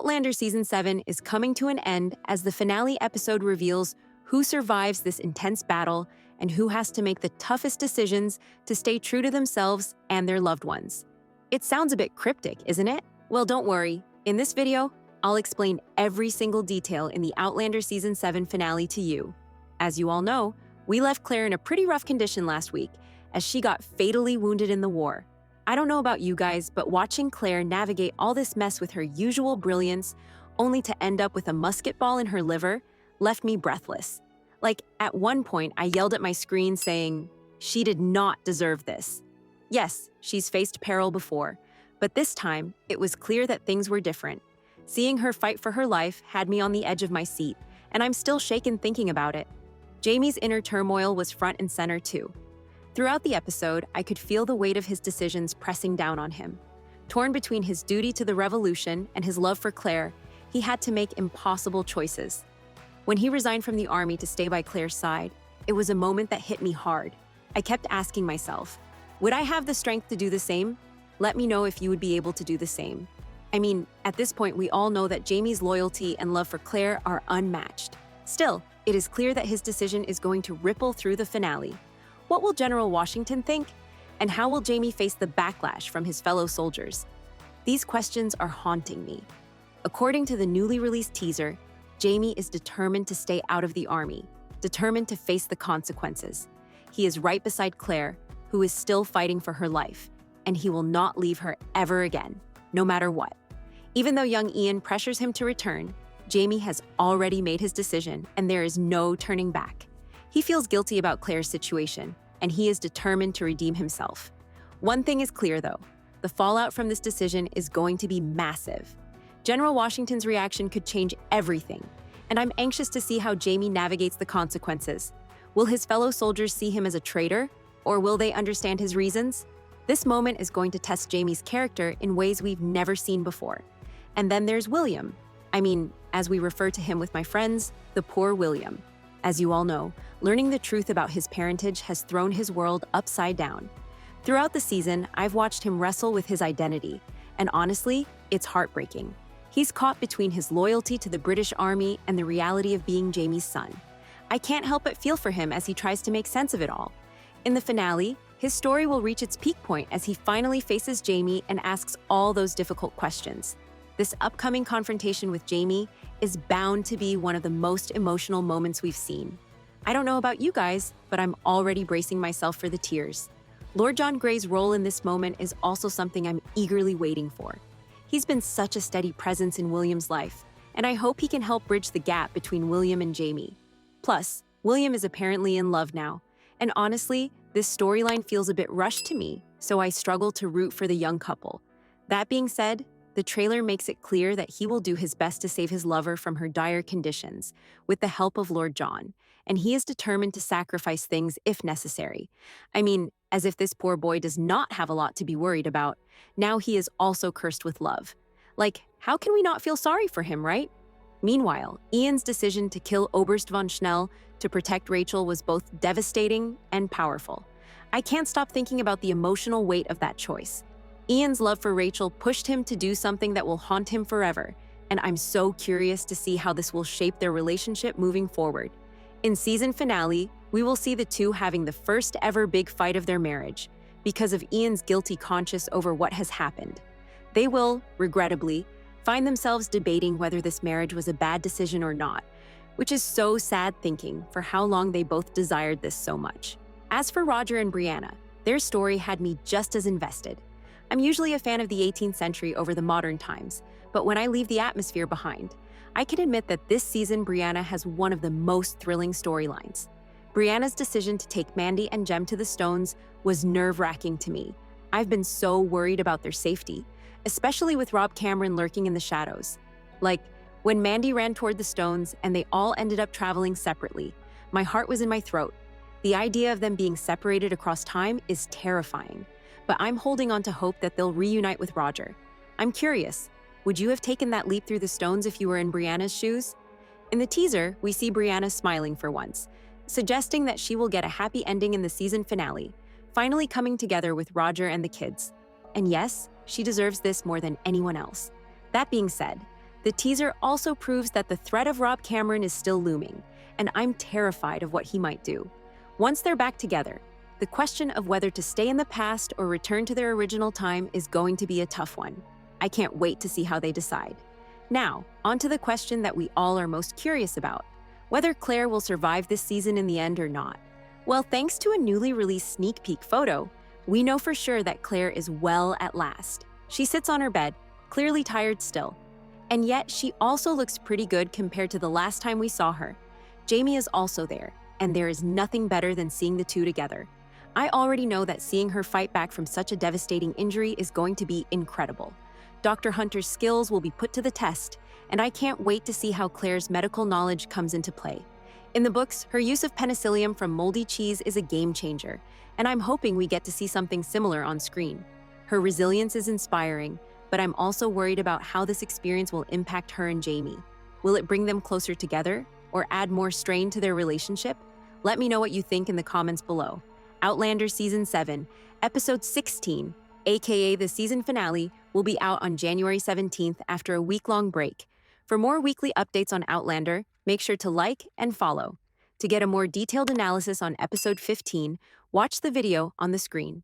Outlander Season 7 is coming to an end as the finale episode reveals who survives this intense battle and who has to make the toughest decisions to stay true to themselves and their loved ones. It sounds a bit cryptic, isn't it? Well, don't worry. In this video, I'll explain every single detail in the Outlander Season 7 finale to you. As you all know, we left Claire in a pretty rough condition last week as she got fatally wounded in the war. I don't know about you guys, but watching Claire navigate all this mess with her usual brilliance, only to end up with a musket ball in her liver, left me breathless. Like, at one point, I yelled at my screen saying, she did not deserve this. Yes, she's faced peril before, but this time, it was clear that things were different. Seeing her fight for her life had me on the edge of my seat, and I'm still shaken thinking about it. Jamie's inner turmoil was front and center too. Throughout the episode, I could feel the weight of his decisions pressing down on him. Torn between his duty to the revolution and his love for Claire, he had to make impossible choices. When he resigned from the army to stay by Claire's side, it was a moment that hit me hard. I kept asking myself, would I have the strength to do the same? Let me know if you would be able to do the same. I mean, at this point, we all know that Jamie's loyalty and love for Claire are unmatched. Still, it is clear that his decision is going to ripple through the finale. What will General Washington think? And how will Jamie face the backlash from his fellow soldiers? These questions are haunting me. According to the newly released teaser, Jamie is determined to stay out of the army, determined to face the consequences. He is right beside Claire, who is still fighting for her life, and he will not leave her ever again, no matter what. Even though young Ian pressures him to return, Jamie has already made his decision, and there is no turning back. He feels guilty about Claire's situation, and he is determined to redeem himself. One thing is clear, though. The fallout from this decision is going to be massive. General Washington's reaction could change everything, and I'm anxious to see how Jamie navigates the consequences. Will his fellow soldiers see him as a traitor, or will they understand his reasons? This moment is going to test Jamie's character in ways we've never seen before. And then there's William. I mean, as we refer to him with my friends, the poor William. As you all know, learning the truth about his parentage has thrown his world upside down. Throughout the season, I've watched him wrestle with his identity, and honestly, it's heartbreaking. He's caught between his loyalty to the British Army and the reality of being Jamie's son. I can't help but feel for him as he tries to make sense of it all. In the finale, his story will reach its peak point as he finally faces Jamie and asks all those difficult questions. This upcoming confrontation with Jamie is bound to be one of the most emotional moments we've seen. I don't know about you guys, but I'm already bracing myself for the tears. Lord John Grey's role in this moment is also something I'm eagerly waiting for. He's been such a steady presence in William's life, and I hope he can help bridge the gap between William and Jamie. Plus, William is apparently in love now, and honestly, this storyline feels a bit rushed to me, so I struggle to root for the young couple. That being said, the trailer makes it clear that he will do his best to save his lover from her dire conditions, with the help of Lord John, and he is determined to sacrifice things if necessary. I mean, as if this poor boy does not have a lot to be worried about. Now he is also cursed with love. Like, how can we not feel sorry for him, right? Meanwhile, Ian's decision to kill Oberst von Schnell to protect Rachel was both devastating and powerful. I can't stop thinking about the emotional weight of that choice. Ian's love for Rachel pushed him to do something that will haunt him forever, and I'm so curious to see how this will shape their relationship moving forward. In season finale, we will see the two having the first ever big fight of their marriage because of Ian's guilty conscience over what has happened. They will, regrettably, find themselves debating whether this marriage was a bad decision or not, which is so sad thinking for how long they both desired this so much. As for Roger and Brianna, their story had me just as invested. I'm usually a fan of the 18th century over the modern times, but when I leave the atmosphere behind, I can admit that this season Brianna has one of the most thrilling storylines. Brianna's decision to take Mandy and Jem to the Stones was nerve-wracking to me. I've been so worried about their safety, especially with Rob Cameron lurking in the shadows. Like, when Mandy ran toward the Stones and they all ended up traveling separately, my heart was in my throat. The idea of them being separated across time is terrifying. But I'm holding on to hope that they'll reunite with Roger. I'm curious, would you have taken that leap through the stones if you were in Brianna's shoes? In the teaser, we see Brianna smiling for once, suggesting that she will get a happy ending in the season finale, finally coming together with Roger and the kids. And yes, she deserves this more than anyone else. That being said, The teaser also proves that the threat of Rob Cameron is still looming, and I'm terrified of what he might do. Once they're back together, the question of whether to stay in the past or return to their original time is going to be a tough one. I can't wait to see how they decide. Now, on to the question that we all are most curious about: whether Claire will survive this season in the end or not. Well, thanks to a newly released sneak peek photo, we know for sure that Claire is well at last. She sits on her bed, clearly tired still. And yet, she also looks pretty good compared to the last time we saw her. Jamie is also there, and there is nothing better than seeing the two together. I already know that seeing her fight back from such a devastating injury is going to be incredible. Dr. Hunter's skills will be put to the test, and I can't wait to see how Claire's medical knowledge comes into play. In the books, her use of penicillium from moldy cheese is a game changer, and I'm hoping we get to see something similar on screen. Her resilience is inspiring, but I'm also worried about how this experience will impact her and Jamie. Will it bring them closer together or add more strain to their relationship? Let me know what you think in the comments below. Outlander Season 7, Episode 16, aka the season finale, will be out on January 17th after a week-long break. For more weekly updates on Outlander, make sure to like and follow. To get a more detailed analysis on Episode 15, watch the video on the screen.